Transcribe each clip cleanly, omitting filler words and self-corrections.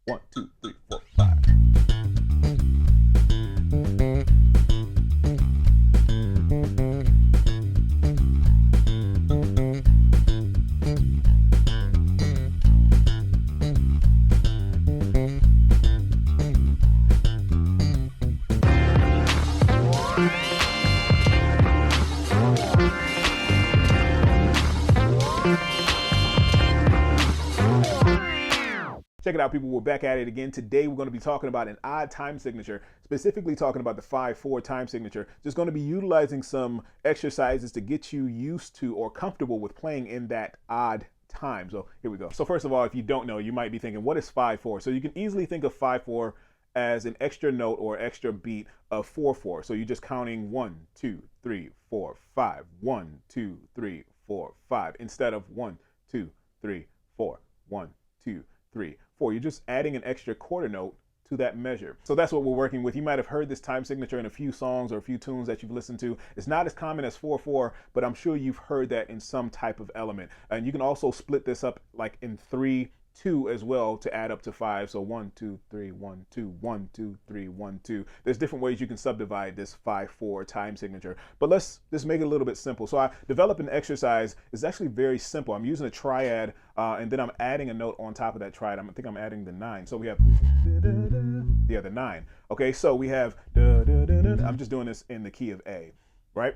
1, 2, 3, 4, 5. Check it out, people. We're back at it again. Today, we're going to be talking about an odd time signature, specifically talking about the 5/4 time signature. Just going to be utilizing some exercises to get you used to or comfortable with playing in that odd time. So here we go. So first of all, if you don't know, you might be thinking, what is 5/4? So you can easily think of 5/4 as an extra note or extra beat of 4/4. So you're just counting 1, 2, 3, 4, 5, 1, 2, 3, 4, 5, instead of 1, 2, 3, 4, 1, 2, 3, 4. You're just adding an extra quarter note to that measure. So that's what we're working with. You might have heard this time signature in a few songs or a few tunes that you've listened to. It's not as common as 4/4, but I'm sure you've heard that in some type of element. And you can also split this up like in 3/2 as well to add up to 5. So 1, 2, 3, 1, 2, 1, 2, 3, 1, 2. There's different ways you can subdivide this 5/4 time signature. But let's just make it a little bit simple. So I developed an exercise. It's actually very simple. I'm using a triad, and then I'm adding a note on top of that triad. I think I'm adding the 9. So we have the 9. Okay, so we have I'm just doing this in the key of A, right?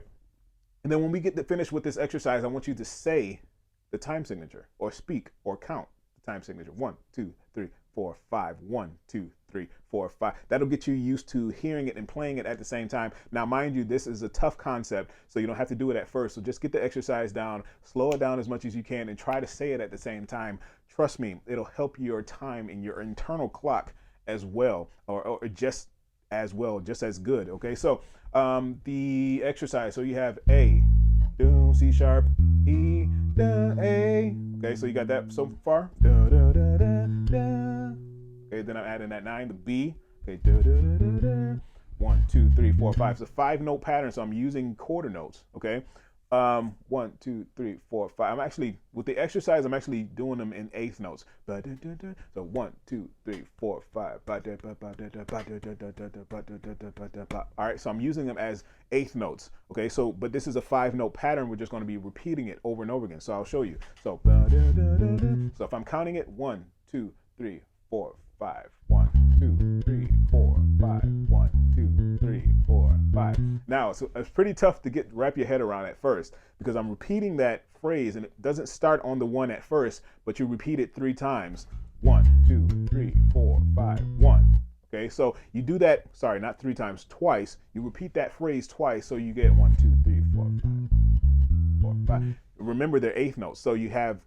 And then when we get to finish with this exercise, I want you to say the time signature or speak or count time signature. 1, 2, 3, 4, 5. 1, 2, 3, 4, 5. That'll get you used to hearing it and playing it at the same time. Now, mind you, this is a tough concept, so you don't have to do it at first. So just get the exercise down, slow it down as much as you can, and try to say it at the same time. Trust me, it'll help your time and your internal clock as well, or just as well, just as good. Okay, so the exercise. So you have A, do, C sharp, E, da, A. Okay, so you got that so far. Da, da, da, da, da. Okay, then I'm adding that 9, the B. Okay, da, da, da, da, da. 1, 2, 3, 4, 5. It's a 5-note pattern, so I'm using quarter notes. Okay, 1, 2, 3, 4, 5. I'm actually with the exercise. I'm actually doing them in 1/8 notes. So 1, 2, 3, 4, 5. All right, so I'm using them as 1/8 notes. Okay, so but this is a 5-note pattern. We're just going to be repeating it over and over again. So I'll show you. So if I'm counting it, 1, 2, 3, 4, 5. 1, 2, 3, 4, 5. 1, 2, 3, 4, 5. Now, so it's pretty tough to wrap your head around at first because I'm repeating that phrase and it doesn't start on the 1 at first, but you repeat it 3 times. 1, 2, 3, 4, 5, 1. Okay, so you do that, sorry, not 3 times, twice. You repeat that phrase twice, so you get 1, 2, 3, 4, 5, 4, 5. Remember, they're 1/8 notes, so you have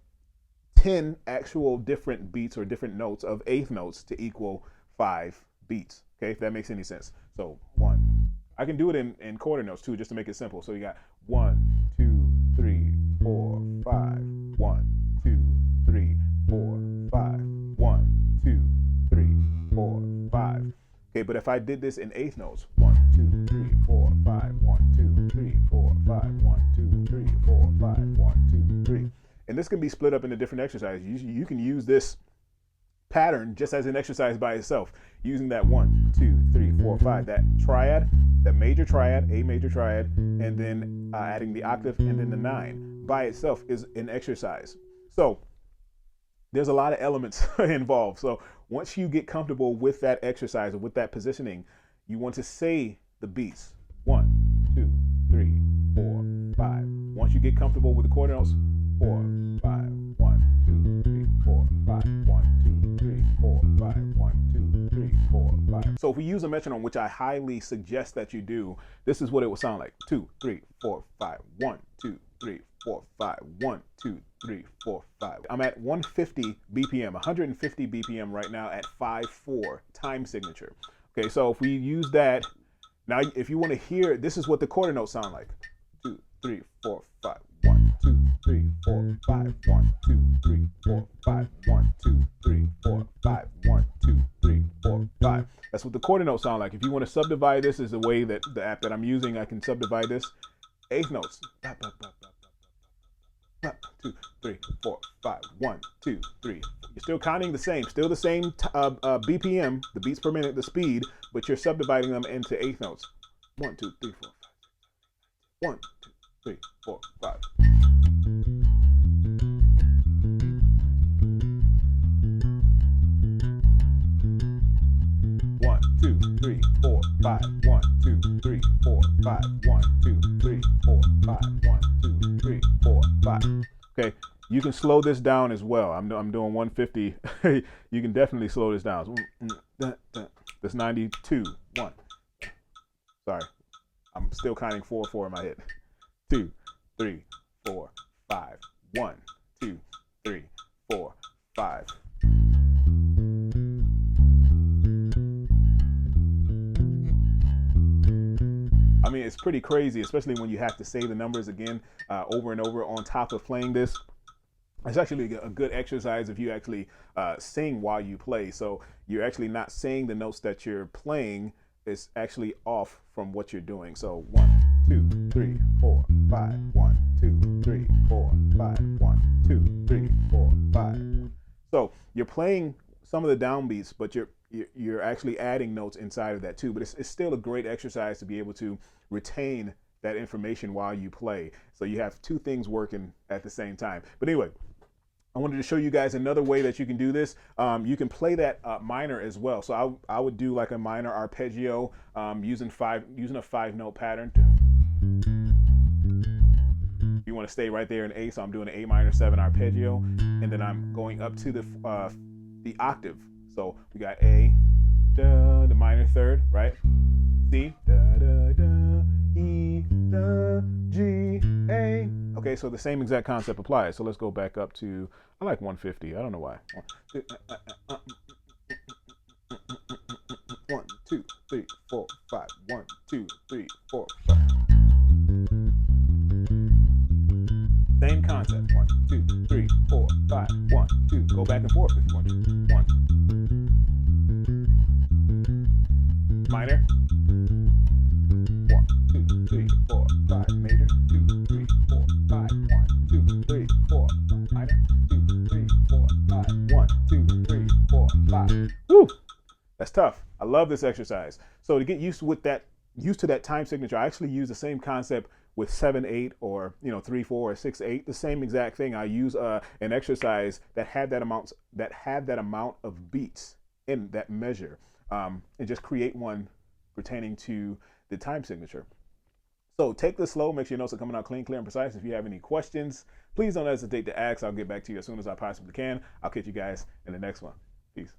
10 actual different beats or different notes of 1/8 notes to equal 5 beats. Okay, if that makes any sense. So 1. I can do it in quarter notes too, just to make it simple. So you got 1, 2, 3, 4, 5. 1, 2, 3, 4, 5. 1, 2, 3, 4, 5. Okay, but if I did this in 1/8 notes, 1, 2, 3, 4, 5. 1, 2, 3, 4, 5. 1, 2, 3, 4, 5. 1, 2, 3. And this can be split up into different exercises. You can use this pattern just as an exercise by itself, using that 1, 2, 3, 4, 5, that triad, that major triad, A major triad, and then adding the octave and then the 9 by itself is an exercise. So there's a lot of elements involved. So once you get comfortable with that exercise or with that positioning, you want to say the beats. 1, 2, 3, 4, 5. Once you get comfortable with the quarter notes, 4, 5, 1, 2, 3, 4, 5, 1, 2, 3, 4, 5, 1, 2, 3, 4, 5. So if we use a metronome, which I highly suggest that you do, this is what it will sound like. 2, 3, 4, 5, 1, 2, 3, 4, 5, 1, 2, 3, 4, 5. I'm at 150 BPM, 150 BPM right now at 5/4 time signature. Okay, so if we use that, now if you want to hear, this is what the quarter notes sound like. 2, 3, 4, 5. 1, 2, 3, 4, 5. 1, 2, 3, 4, 5. 1, 2, 3, 4, 5. 1, 2, 3, 4, 5. That's what the quarter notes sound like. If you want to subdivide this, is the way that the app that I'm using, I can subdivide this. 1/8 notes. 2, 3, 4, 5. 1, 2, 3. You're still counting the same, BPM, the beats per minute, the speed, but you're subdividing them into eighth notes. 1, 2, 3, 4, 5. 1, 2, 3, 4, 5. One, two, three, four, five. 1, 2, 3, 4, 5. 1, 2, 3, 4, 5. 1, 2, 3, 4, 5. Okay, you can slow this down as well. I'm doing 150. You can definitely slow this down. That's 92. 1. Sorry, I'm still counting 4, 4 in my head. 2, 3, 4, 5. 1, 2, 3, 4, 5. I mean, it's pretty crazy, especially when you have to say the numbers again over and over on top of playing this. It's actually a good exercise if you actually sing while you play. So you're actually not saying the notes that you're playing. It's actually off from what you're doing. So 1, 2, 3, 4, 5. 1, 2, 3, 4, 5. 1, 2, 3, 4, 5. So you're playing some of the downbeats, but you're actually adding notes inside of that too. But it's still a great exercise to be able to retain that information while you play. So you have two things working at the same time. But anyway, I wanted to show you guys another way that you can do this. You can play that minor as well. So I would do like a minor arpeggio using a 5-note pattern. You want to stay right there in A, so I'm doing an A minor 7 arpeggio, and then I'm going up to the octave. So we got A, da, the minor third, right? C, da, da, da, E, da, G, A. Okay, so the same exact concept applies. So let's go back up to, I like 150. I don't know why. 1, 2, 3, 4, 5. 1, 2, 3, 4, 5. Same concept. 1, 2, 3, 4, 5. 1, 2. Go back and forth if you want to. 1. Minor. 1, 2, 3, 4, 5. Major. 2, 3, 4, 5. 1, 2, 3, 4, 5. Minor. 2, 3, 4, 5. 1, 2, 3, 4, 5. Woo! That's tough. I love this exercise. So to get used to that time signature, I actually use the same concept with 7/8 or 3/4 or 6/8. The same exact thing. I use an exercise that had that amount of beats in that measure, and just create one pertaining to the time signature. So take this slow. Make sure your notes are coming out clean, clear, and precise. If you have any questions, please don't hesitate to ask. I'll get back to you as soon as I possibly can. I'll catch you guys in the next one. Peace.